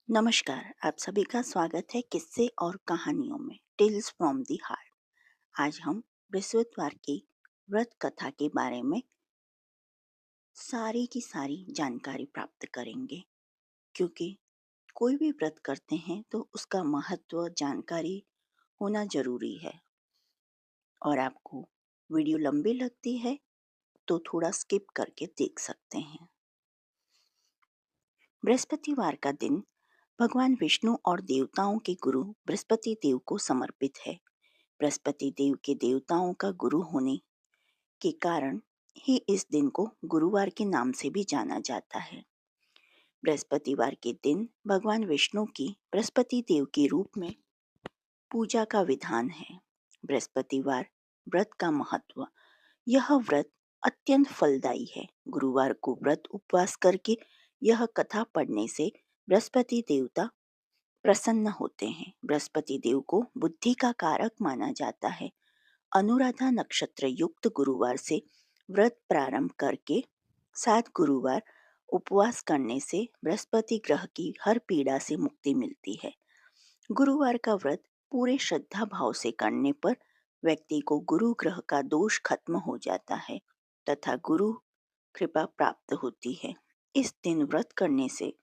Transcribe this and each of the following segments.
नमस्कार। आप सभी का स्वागत है किस्से और कहानियों में टेल्स फ्रॉम दी हार्ट। आज हम बृहस्पतिवार की व्रत कथा के बारे में सारी की सारी जानकारी प्राप्त करेंगे, क्योंकि कोई भी व्रत करते हैं तो उसका महत्व जानकारी होना जरूरी है। और आपको वीडियो लंबी लगती है तो थोड़ा स्किप करके देख सकते हैं। बृहस्पतिवार का दिन भगवान विष्णु और देवताओं के गुरु बृहस्पति देव को समर्पित है। बृहस्पति देव के देवताओं का गुरु होने के कारण ही इस दिन को गुरुवार के नाम से भी जाना जाता है। बृहस्पतिवार के दिन भगवान विष्णु की बृहस्पति देव के रूप में पूजा का विधान है। बृहस्पतिवार व्रत का महत्व। यह व्रत अत्यंत फलदायी है। गुरुवार को व्रत उपवास करके यह कथा पढ़ने से बृहस्पति देवता प्रसन्न होते हैं। बृहस्पति देव को बुद्धि का कारक माना जाता है। अनुराधा नक्षत्र युक्त गुरुवार से व्रत प्रारंभ करके 7 गुरुवार उपवास करने से बृहस्पति ग्रह की हर पीड़ा से मुक्ति मिलती है। गुरुवार का व्रत पूरे श्रद्धा भाव से करने पर व्यक्ति को गुरु ग्रह का दोष खत्म हो जाता है तथा गुरु कृपा प्राप्त होती है। इस दिन व्रत करने से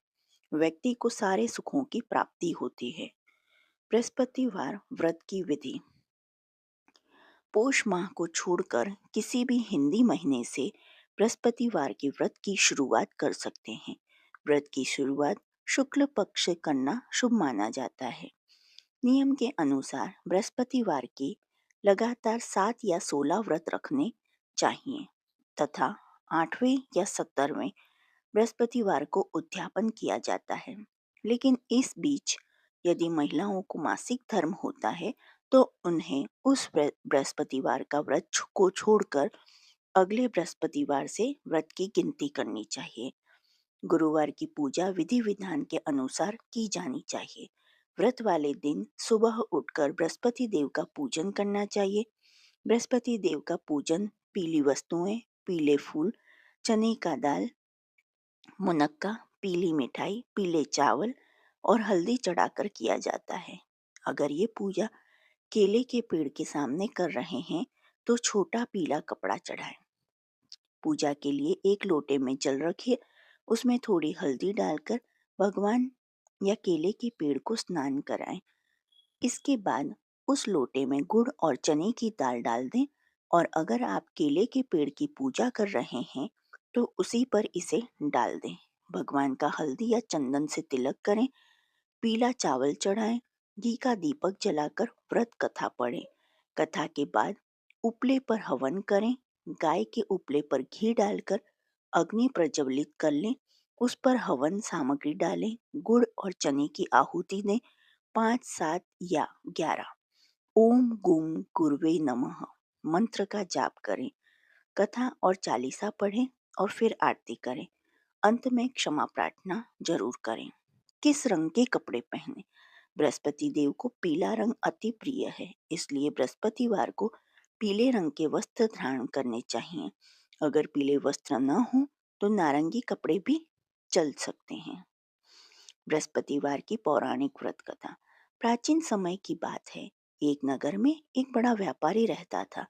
व्यक्ति को सारे सुखों की प्राप्ति होती है। बृहस्पतिवार व्रत की विधि। पोष माह को छोड़कर किसी भी हिंदी महीने से बृहस्पतिवार के व्रत की शुरुआत कर सकते हैं। व्रत की शुरुआत शुक्ल पक्ष से करना शुभ माना जाता है। नियम के अनुसार बृहस्पतिवार के लगातार 7 या 16 व्रत रखने चाहिए तथा 8वें या 17वें बृहस्पतिवार को उद्यापन किया जाता है। लेकिन इस बीच यदि महिलाओं को मासिक धर्म होता है तो उन्हें उस बृहस्पतिवार का व्रत को छोड़कर अगले बृहस्पतिवार से व्रत की गिनती करनी चाहिए। गुरुवार की पूजा विधि विधान के अनुसार की जानी चाहिए। व्रत वाले दिन सुबह उठकर बृहस्पति देव का पूजन करना चाहिए। बृहस्पति देव का पूजन पीली वस्तुएं, पीले फूल, चने का दाल, मुनक्का, पीली मिठाई, पीले चावल और हल्दी चढ़ाकर किया जाता है। अगर ये पूजा केले के पेड़ के सामने कर रहे हैं तो छोटा पीला कपड़ा चढ़ाएं। पूजा के लिए एक लोटे में जल रखिए, उसमें थोड़ी हल्दी डालकर भगवान या केले के पेड़ को स्नान कराएं। इसके बाद उस लोटे में गुड़ और चने की दाल डाल दें और अगर आप केले के पेड़ की पूजा कर रहे हैं तो उसी पर इसे डाल दें। भगवान का हल्दी या चंदन से तिलक करें, पीला चावल चढ़ाएं, घी का दीपक जलाकर व्रत कथा पढ़ें। कथा के बाद उपले पर हवन करें। गाय के उपले पर घी डालकर अग्नि प्रज्वलित कर लें, उस पर हवन सामग्री डालें, गुड़ और चने की आहुति दें। 5, 7 या 11 ओम गुम गुरुवे नमः मंत्र का जाप करें। कथा और चालीसा पढ़ें और फिर आरती करें। अंत में क्षमा प्रार्थना जरूर करें। किस रंग के कपड़े पहने? बृहस्पति देव को पीला रंग अति प्रिय है, इसलिए बृहस्पतिवार को पीले रंग के वस्त्र धारण करने चाहिए। अगर पीले वस्त्र न हो तो नारंगी कपड़े भी चल सकते हैं। बृहस्पतिवार की पौराणिक व्रत कथा। प्राचीन समय की बात है। एक नगर में एक बड़ा व्यापारी रहता था।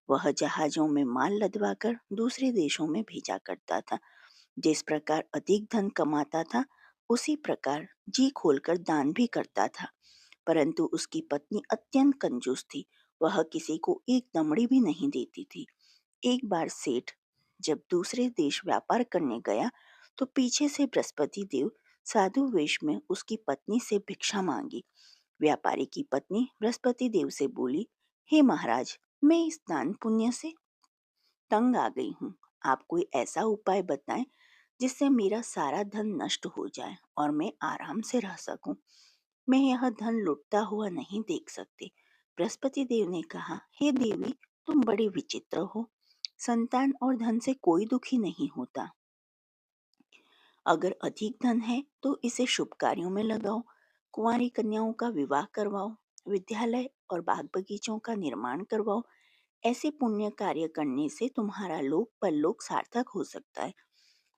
वह जहाजों में माल लदवाकर दूसरे देशों में भेजा करता था। जिस प्रकार अधिक धन कमाता था उसी प्रकार जी खोलकर दान भी करता था। परंतु उसकी पत्नी अत्यंत कंजूस थी। वह किसी को एक दमड़ी भी नहीं देती थी। एक बार सेठ जब दूसरे देश व्यापार करने गया तो पीछे से बृहस्पति देव साधु वेश में उसकी पत्नी से भिक्षा मांगी। व्यापारी की पत्नी बृहस्पति देव से बोली, हे महाराज, मैं इस दान पुण्य से तंग आ गई हूँ। आप कोई ऐसा उपाय बताएं जिससे मेरा सारा धन नष्ट हो जाए और मैं आराम से रह सकूं। मैं यह धन लुटता हुआ नहीं देख सकती। बृहस्पति देव ने कहा, हे देवी, तुम बड़े विचित्र हो। संतान और धन से कोई दुखी नहीं होता। अगर अधिक धन है तो इसे शुभ कार्यों में लगाओ, कुंवारी कन्याओं का विवाह करवाओ, विद्यालय और बाग बगीचों का निर्माण करवाओ। ऐसे पुण्य कार्य करने से तुम्हारा लोक परलोक सार्थक हो सकता है।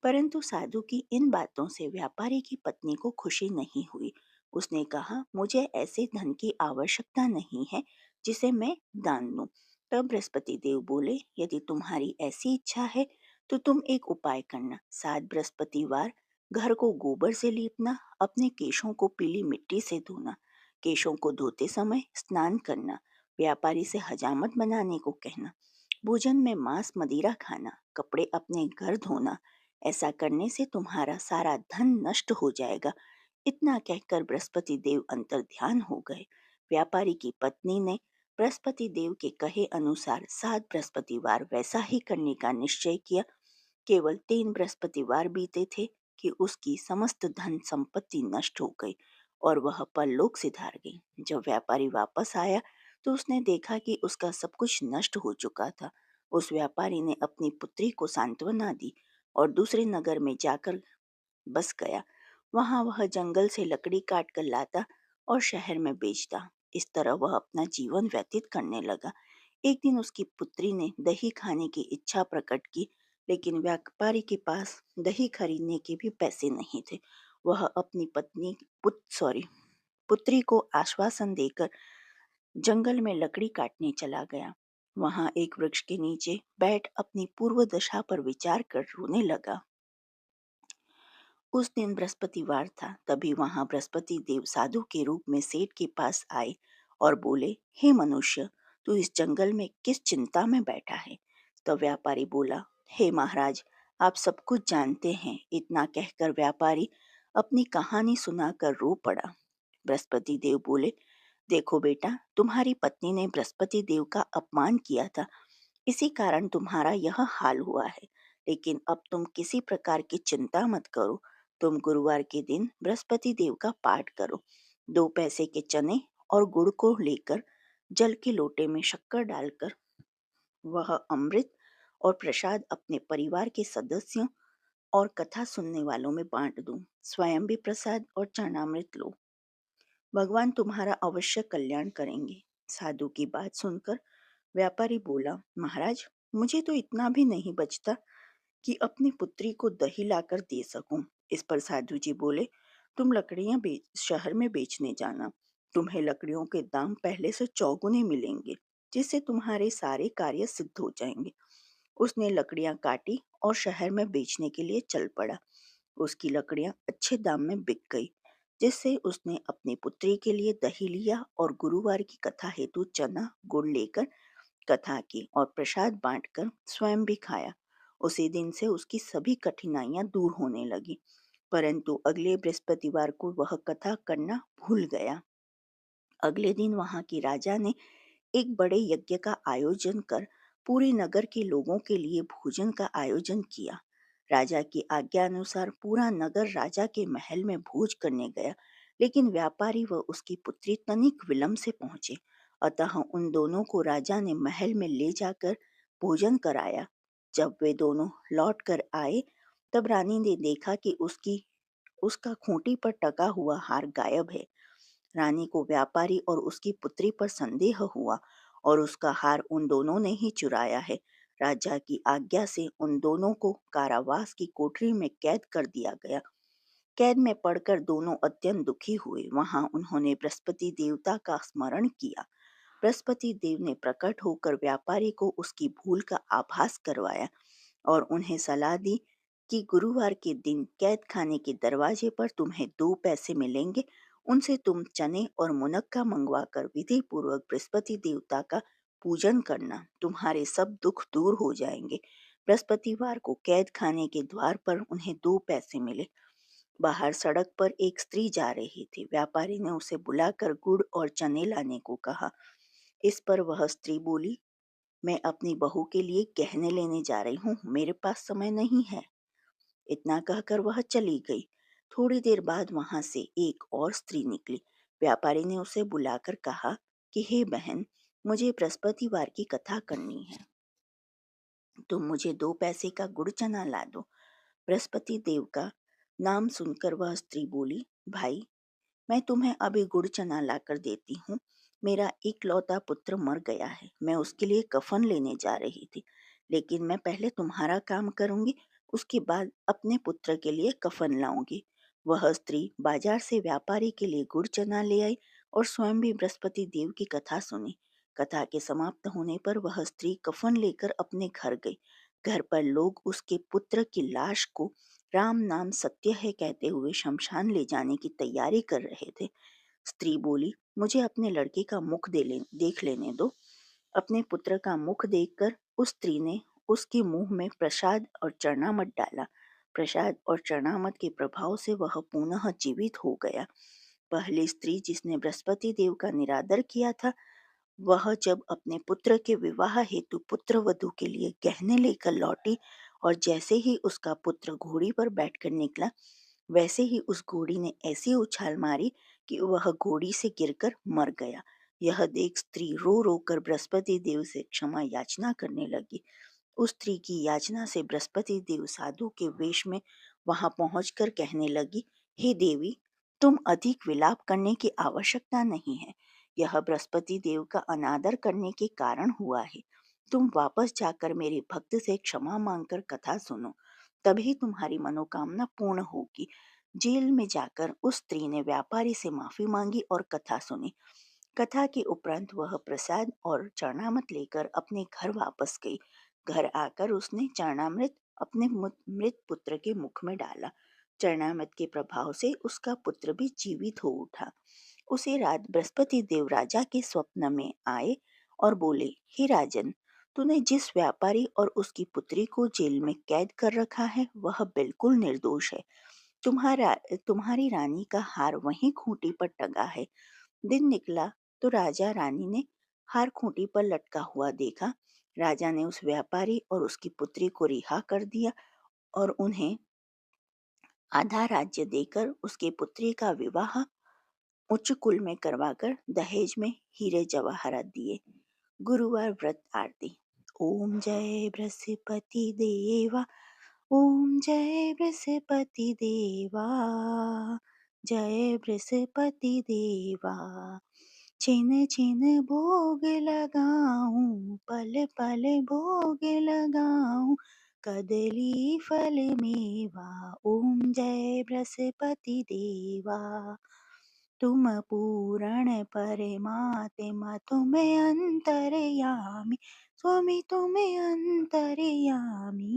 परंतु साधु की इन बातों से व्यापारी की पत्नी को खुशी नहीं हुई। उसने कहा, मुझे ऐसे धन की आवश्यकता नहीं है जिसे मैं दान दूं। तब बृहस्पति देव बोले, यदि तुम्हारी ऐसी इच्छा है तो तुम एक उपाय करना। 7 बृहस्पतिवार घर को गोबर से लीपना, अपने केशों को पीली मिट्टी से धोना, केशों को धोते समय स्नान करना, व्यापारी से हजामत बनाने को कहना, भोजन में मांस मदिरा खाना, कपड़े अपने घर धोना। ऐसा करने से तुम्हारा सारा धन नष्ट हो जाएगा। इतना कहकर बृहस्पति देव अंतर ध्यान हो गए। व्यापारी की पत्नी ने बृहस्पति देव के कहे अनुसार 7 बृहस्पतिवार वैसा ही करने का निश्चय किया। केवल 3 बृहस्पतिवार बीते थे कि उसकी समस्त धन संपत्ति नष्ट हो गई और वह परलोक सिधार गई। जब व्यापारी वापस आया तो उसने देखा कि उसका सब कुछ नष्ट हो चुका था। उस व्यापारी ने अपनी पुत्री को सांत्वना दी और दूसरे नगर में जाकर बस गया। वहां वह जंगल से लकड़ी काट कर लाता और शहर में बेचता। इस तरह वह अपना जीवन व्यतीत करने लगा। एक दिन उसकी पुत्री ने दही खाने की इच्छा प्रकट की, लेकिन व्यापारी के पास दही खरीदने के भी पैसे नहीं थे। वह अपनी पुत्री को आश्वासन देकर जंगल में लकड़ी काटने चला गया। वहां एक वृक्ष के नीचे बैठ अपनी पूर्व दशा पर विचार कर रोने लगा। उस दिन बृहस्पतिवार था। तभी वहां बृहस्पति देव साधु के रूप में सेठ के पास आए और बोले, हे मनुष्य, तू इस जंगल में किस चिंता में बैठा है? तब व्यापारी बोला, हे महाराज, आप सब कुछ जानते हैं। इतना कहकर व्यापारी अपनी कहानी सुनाकर रो पड़ा। बृहस्पति देव बोले, देखो बेटा, तुम्हारी पत्नी ने बृहस्पति देव का अपमान किया था, इसी कारण तुम्हारा यह हाल हुआ है। लेकिन अब तुम किसी प्रकार की चिंता मत करो। तुम गुरुवार के दिन बृहस्पति देव का पाठ करो। 2 पैसे के चने और गुड़ को लेकर जल के लोटे में शक्कर डालकर वह अमृत और प्रसाद अपने परिवार के सदस्यों और कथा सुनने वालों में बांट दो। स्वयं भी प्रसाद और चरणामृत लो। भगवान तुम्हारा अवश्य कल्याण करेंगे। साधु की बात सुनकर व्यापारी बोला, महाराज, मुझे तो इतना भी नहीं बचता कि अपनी पुत्री को दही लाकर दे सकूं। इस पर साधु जी बोले, तुम लकड़ियां शहर में बेचने जाना। तुम्हें लकड़ियों के दाम पहले से चौगुने मिलेंगे, जिससे तुम्हारे सारे कार्य सिद्ध हो जाएंगे। उसने लकड़ियां काटी और शहर में बेचने के लिए चल पड़ा। उसकी लकड़ियां अच्छे दाम में बिक गई, जिससे उसने अपनी पुत्री के लिए दही लिया और गुरुवार की कथा हेतु चना गुड़ लेकर कथा की और प्रसाद बांटकर स्वयं भी खाया। उसी दिन से उसकी सभी कठिनाइयां दूर होने लगी। परंतु अगले बृहस्पतिवार को वह कथा करना भूल गया। अगले दिन वहां की राजा ने एक बड़े यज्ञ का आयोजन कर पूरे नगर के लोगों के लिए भोजन का आयोजन किया। राजा की आज्ञा अनुसार पूरा नगर राजा के महल में भोज करने गया, लेकिन व्यापारी व उसकी पुत्री तनिक विलंब से पहुंचे। अतः उन दोनों को राजा ने महल में ले जाकर भोजन कराया। जब वे दोनों लौट कर आए, तब रानी ने देखा कि उसका खूंटी पर टका हुआ हार गायब है। रानी को व्यापारी और उसकी पुत्री पर संदेह हुआ और उसका हार उन दोनों ने ही चुराया है। राजा की आज्ञा से उन दोनों को कारावास की कोठरी में कैद कर दिया गया। कैद में पड़कर दोनों अत्यंत दुखी हुए। वहां उन्होंने बृहस्पति देवता का स्मरण किया। बृहस्पति देव ने प्रकट होकर व्यापारी को उसकी भूल का आभास करवाया और उन्हें सलाह दी कि गुरुवार के दिन कैद खाने के दरवाजे पर तुम्हें 2 पैसे मिलेंगे। उनसे तुम चने और मुनक्का मंगवाकर विधि पूर्वक बृहस्पति देवता का पूजन करना। तुम्हारे सब दुख दूर हो जाएंगे। बृहस्पतिवार को कैद खाने के द्वार पर उन्हें 2 पैसे मिले। बाहर सड़क पर एक स्त्री जा रही थी। व्यापारी ने उसे बुलाकर गुड़ और चने लाने को कहा। इस पर वह स्त्री बोली, मैं अपनी बहू के लिए गहने लेने जा रही हूँ, मेरे पास समय नहीं है। इतना कहकर वह चली गई। थोड़ी देर बाद वहां से एक और स्त्री निकली। व्यापारी ने उसे बुलाकर कहा कि हे बहन, मुझे बृहस्पतिवार की कथा करनी है, तुम मुझे 2 पैसे का गुड़ चना ला दो। बृहस्पति देव का नाम सुनकर वह स्त्री बोली, भाई, मैं तुम्हें अभी गुड़ चना लाकर देती हूँ। मेरा इकलौता पुत्र मर गया है, मैं उसके लिए कफन लेने जा रही थी, लेकिन मैं पहले तुम्हारा काम करूंगी। उसके बाद अपने पुत्र के लिए कफन लाऊंगी। वह स्त्री बाजार से व्यापारी के लिए गुड़ चना ले आई और स्वयं भी बृहस्पति देव की कथा सुनी। कथा के समाप्त होने पर वह स्त्री कफन लेकर अपने घर गई। घर पर लोग उसके पुत्र की लाश को राम नाम सत्य है कहते हुए शमशान ले जाने की तैयारी कर रहे थे। स्त्री बोली, मुझे अपने लड़के का मुख देख लेने दो। अपने पुत्र का मुख देखकर उस स्त्री ने उसके मुंह में प्रसाद और चरणामृत डाला। प्रसाद और चरणामृत के प्रभाव से वह पुनः जीवित हो गया। पहली स्त्री जिसने बृहस्पति देव का निरादर किया था, वह जब अपने पुत्र के विवाह हेतु पुत्र वधू के लिए गहने लेकर लौटी और जैसे ही उसका पुत्र घोड़ी पर बैठकर निकला, वैसे ही उस घोड़ी ने ऐसी उछाल मारी कि वह घोड़ी से गिरकर मर गया। यह देख स्त्री रो रो कर बृहस्पति देव से क्षमा याचना करने लगी। उस स्त्री की याचना से बृहस्पति देव साधु के वेश में वहां पहुंचकर कहने लगी, हे देवी, तुम अधिक विलाप करने की आवश्यकता नहीं है। यह बृहस्पति देव का अनादर करने के कारण हुआ है। तुम वापस जाकर मेरे भक्त से क्षमा मांगकर कथा सुनो, तभी तुम्हारी मनोकामना पूर्ण होगी। जेल में जाकर उस स्त्री ने व्यापारी से माफी मांगी और कथा सुनी। कथा के उपरांत वह प्रसाद और चरणामृत लेकर अपने घर वापस गई। घर आकर उसने चरणामृत अपने मृत पुत्र के मुख में डाला। चरणामृत के प्रभाव से उसका पुत्र भी जीवित हो उठा। उसी रात बृहस्पति देव राजा के स्वप्न में आए और बोले, हे राजन, तूने जिस व्यापारी और उसकी पुत्री को जेल में कैद कर रखा है वह बिल्कुल निर्दोष है। तुम्हारा तुम्हारी रानी का हार वहीं खूंटी पर टंगा है। दिन निकला तो राजा रानी ने हार खूंटी पर लटका हुआ देखा। राजा ने उस व्यापारी और उसकी पुत्री को रिहा कर दिया और उन्हें आधा राज्य देकर उसकी पुत्री का विवाह उच्च कुल में करवाकर दहेज में हीरे जवाहरात दिए। गुरुवार व्रत आरती। ओम जय बृहस्पति देवा, ओम जय बृहस्पति देवा, जय बृहस्पति देवा। छिन छिन भोग लगाऊं, पल पल भोग लगाऊं, कदली फल मेवा। ओम जय बृहस्पति देवा। तुम पूरण परमात्मा, तुम अंतर्यामी, स्वामी तुम अंतर्यामी।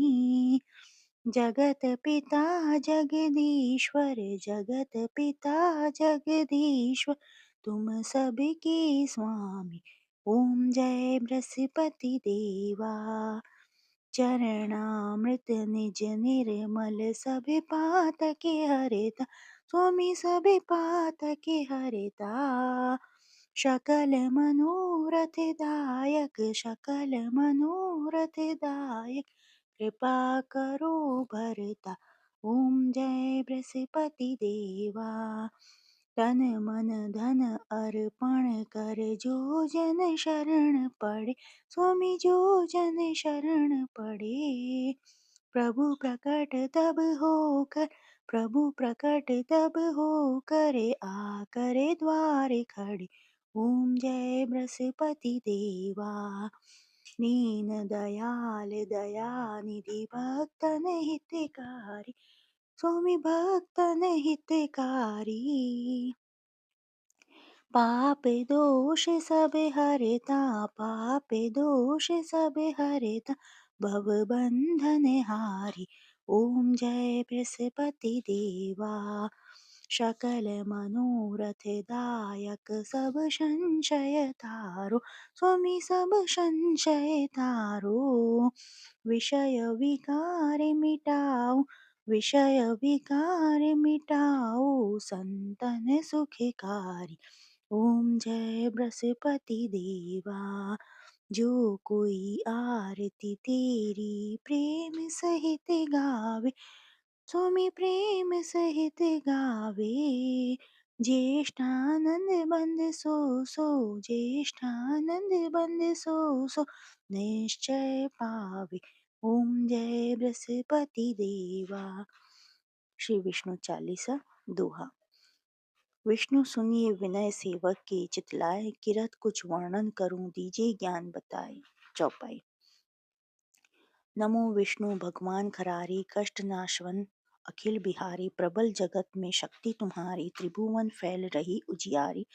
जगत पिता जगदीश्वर, जगत पिता जगदीश्वर, तुम सबके स्वामी। ओम जय बृहस्पति देवा। चरणामृत निज निर्मल, सभी पातके हरता, स्वामी सभी पातके हरता। सकल मनोरथ दायक, सकल मनोरथ दायक, कृपा करो भरता। ओम जय बृहस्पति देवा। तन मन धन अर्पण कर, जो जन शरण पड़े, स्वामी जो जन शरण पड़े। प्रभु प्रकट तब होकर, प्रभु प्रकट तब होकर, आकर द्वार खड़े। ओम जय बृहस्पति देवा। दीन दयाल दयानिधि, भक्तन हितकारी, स्वामी भक्तन हितकारी। पाप दोष सब हरता, पाप दोष सब हरता, भव बंधन हारी। ओम जय बृहस्पति देवा। सकल मनोरथ दायक, सब संशय तारो, स्वामी सब संशय तारो। विषय विकार मिटाओ, विषय विकार मिटाओ, संतन सुखकारी। ओम जय बृहस्पति देवा। जो कोई आरती तेरी प्रेम सहित गावे, स्वामी प्रेम सहित गावे। ज्येष्ठानंद बंद सो सो, ज्येष्ठानंद बंद सो सो, निश्चय पावे। ओम जय बृहस्पति देवा। श्री विष्णु चालीसा दोहा। विष्णु सुनिए विनय सेवक के, चितलाए किरत कुछ वर्णन करूं, दीजिए ज्ञान बताए। चौपाई। नमो विष्णु भगवान खरारी कष्ट नाशवन अखिल बिहारी प्रबल जगत में शक्ति तुम्हारी त्रिभुवन फैल रही उजियारी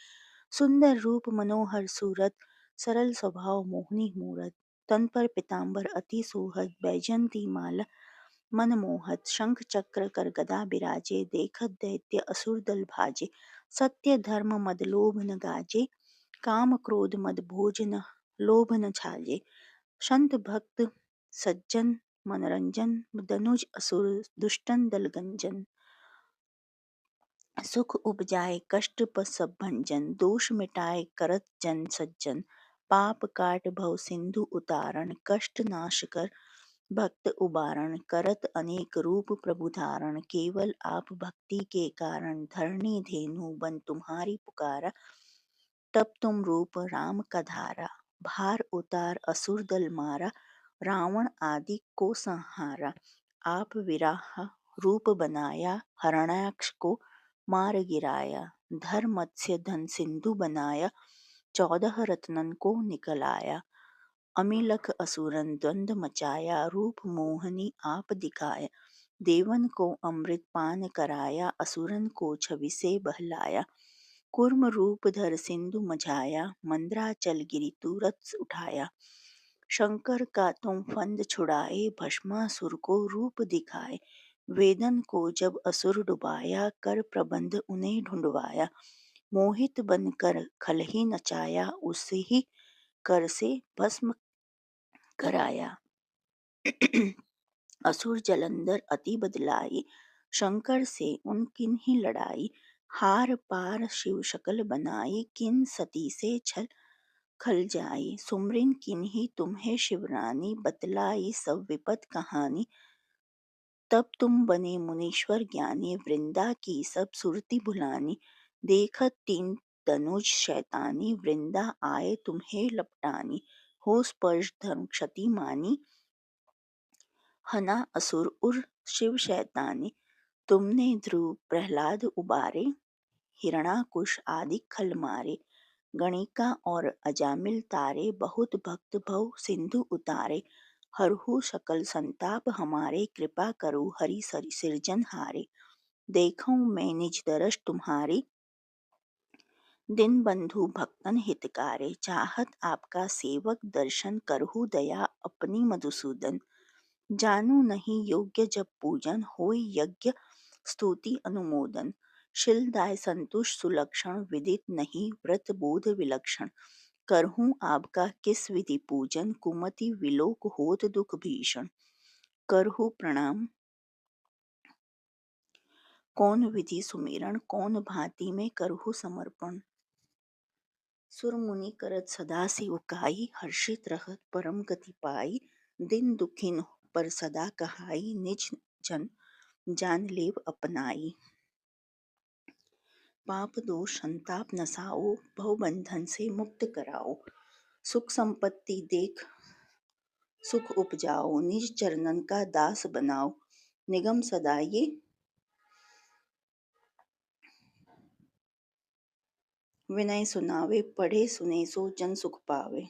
सुंदर रूप मनोहर सूरत सरल स्वभाव मोहिनी मूरत तन पर पीतांबर अति सोहद बैजंती माला मनमोहत शंख चक्र कर गदा बिराजे देखत दैत्य असुर दल भाजे सत्य धर्म मद लोभ न गाजे काम क्रोध मद भोज न लोभ न छाजे संत भक्त सज्जन मनरंजन दनुज असुर दुष्टन दल गंजन सुख उपजाए कष्ट सब भंजन दोष मिटाए करत जन सज्जन पाप काट भव सिंधु उतारण कष्ट नाश कर भक्त उबारण करत अनेक रूप प्रभु धारण केवल आप भक्ति के कारण धरणी धेनु बन तुम्हारी पुकारा तब तुम रूप राम का धारा भार उतार असुर दल मारा रावण आदि को संहारा आप विराह रूप बनाया हरणाक्ष को मार गिराया धर मत्स्य धन सिंधु बनाया 14 रत्नन को निकलाया अमिलख असुरन द्वंद मचाया रूप मोहनी आप दिखाया देवन को अमृत पान कराया असुरन को छवि से बहलाया कूर्म रूप धर सिंधु मझाया मंद्राचल गिरि तुरत उठाया शंकर का तुम फंद छुड़ाए भस्मासुर को रूप दिखाए वेदन को जब असुर डुबाया कर प्रबंध उन्हें ढूंढवाया मोहित बनकर खलही नचाया उसे ही कर से भस्म कराया असुर जलंधर अति बदलाई शंकर से उनकिन ही लड़ाई हार पार शिव शकल बनाई किन सती से छल खल जाई सुमरिन किन्हीं तुम्हें शिवरानी बतलाई सब विपत कहानी तब तुम बने मुनीश्वर ज्ञानी वृंदा की सब सुरती भुलानी देखत तीन तनुज शैतानी वृंदा आए तुम्हें लपटानी हो स्पर्श धर्म क्षति मानी हना असुर उर शिव शैतानी तुमने ध्रुव प्रहलाद उबारे हिरणाकुश आदि खल मारे गणिका और अजामिल तारे बहुत भक्त भव सिंधु उतारे हरहु सकल संताप हमारे कृपा करो हरि सिरजन हारे देखूं मैं निज दरस तुम्हारी दिन बंधु भक्तन हितकारे चाहत आपका सेवक दर्शन करहु दया अपनी मधुसूदन जानू नहीं योग्य जब पूजन होय यज्ञ स्तुति अनुमोदन शीलदाय संतुष्ट सुलक्षण विदित नहीं व्रत बोध विलक्षण करहूँ आपका किस विधि पूजन कुमति विलोक होत दुख भीषण करहु प्रणाम कौन विधि सुमिरन कौन भांति में करहु समर्पण सुर मुनि करत सदा सेवकाई हर्षित रहत परम गति पाई दिन दुखिन पर सदा कहाई निज जन जान लेव अपनाई पाप दोष संताप नसाओ भव बंधन से मुक्त कराओ सुख संपत्ति देख सुख उपजाओ निज चरणन का दास बनाओ निगम सदा ये विनय सुनावे पढ़े सुने सो जन सुख पावे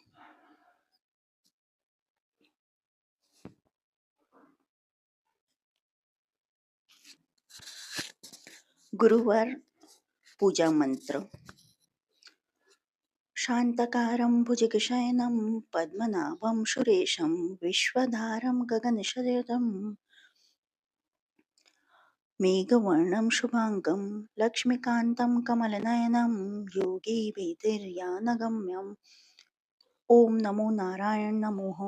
गुरुवार पूजा मंत्र शांतकारं भुजगशयनं पद्मनाभं सुरेशं विश्वधारं गगनशयनं मेघवर्णं शुभांगं लक्ष्मीकान्तं कमलनयनं योगी वेदैर्यानगम्यम् ओम नमो नारायण नमोः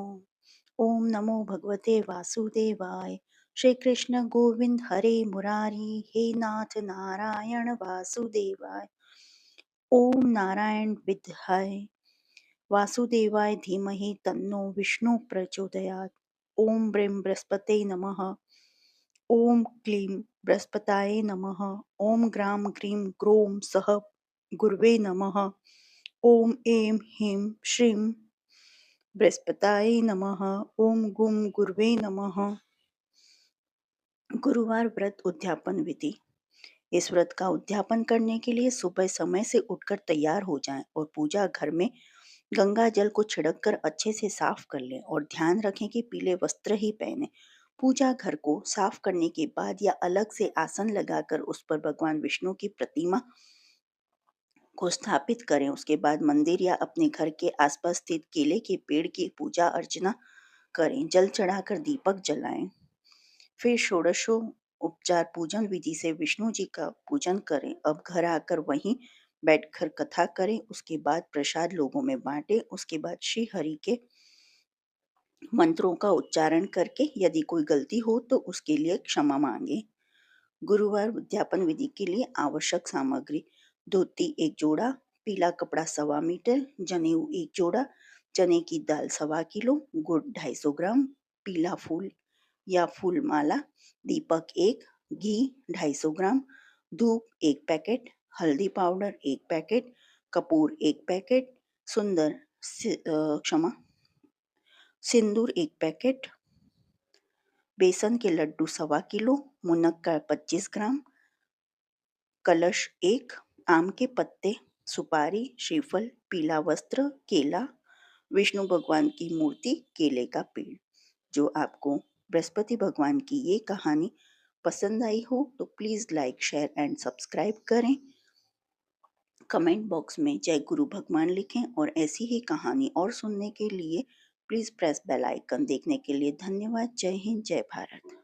ओम नमो भगवते वासुदेवाय श्री कृष्ण गोविंद हरे मुरारी हे नाथ नारायण वासुदेवाय ओम नारायण विद्याय वासुदेवाय धीमहि तन्नो विष्णु प्रचोदयात् ओम ब्रीं बृहस्पते नमः ओम क्लीं बृहस्पताय नमः ओम ग्रां ग्रीं ग्रों सः गुरवे नमः ओम ऐं ह्रीं श्रीं बृहस्पताय नमः ओम गुम गुरवे नमः गुरुवार व्रत उद्यापन विधि इस व्रत का उद्यापन करने के लिए सुबह समय से उठकर तैयार हो जाएं और पूजा घर में गंगा जल को छिड़क कर अच्छे से साफ कर लें और ध्यान रखें कि पीले वस्त्र ही पहने। पूजा घर को साफ करने के बाद या अलग से आसन लगाकर उस पर भगवान विष्णु की प्रतिमा को स्थापित करें। उसके बाद मंदिर या अपने घर के आसपास स्थित केले के पेड़ की पूजा अर्चना करें। जल चढ़ाकर दीपक जलाएं। फिर षोडशो उपचार पूजन विधि से विष्णु जी का पूजन करें। अब घर आकर वहीं बैठकर कथा करें। उसके बाद प्रसाद लोगों में बांटें। उसके बाद श्री हरि के मंत्रों का उच्चारण करके यदि कोई गलती हो तो उसके लिए क्षमा मांगे। गुरुवार उद्यापन विधि के लिए आवश्यक सामग्री: धोती 1 जोड़ा, पीला कपड़ा 1.25 मीटर, जनेऊ 1 जोड़ा, चने की दाल 1.25 किलो, गुड़ 250 ग्राम, पीला फूल या फूल माला, दीपक 1, घी 250 ग्राम, धूप 1 पैकेट, हल्दी पाउडर 1 पैकेट, कपूर 1 पैकेट, क्षमा सिंदूर 1 पैकेट, बेसन के लड्डू 1.25 किलो, मुनक्का 25 ग्राम, कलश 1, आम के पत्ते, सुपारी, श्रीफल, पीला वस्त्र, केला, विष्णु भगवान की मूर्ति, केले का पेड़। जो आपको बृहस्पति भगवान की ये कहानी पसंद आई हो तो please like, share and subscribe करें। कमेंट बॉक्स में जय गुरु भगवान लिखें और ऐसी ही कहानी और सुनने के लिए प्लीज़ प्रेस बेल आइकन। देखने के लिए धन्यवाद। जय हिंद, जय भारत।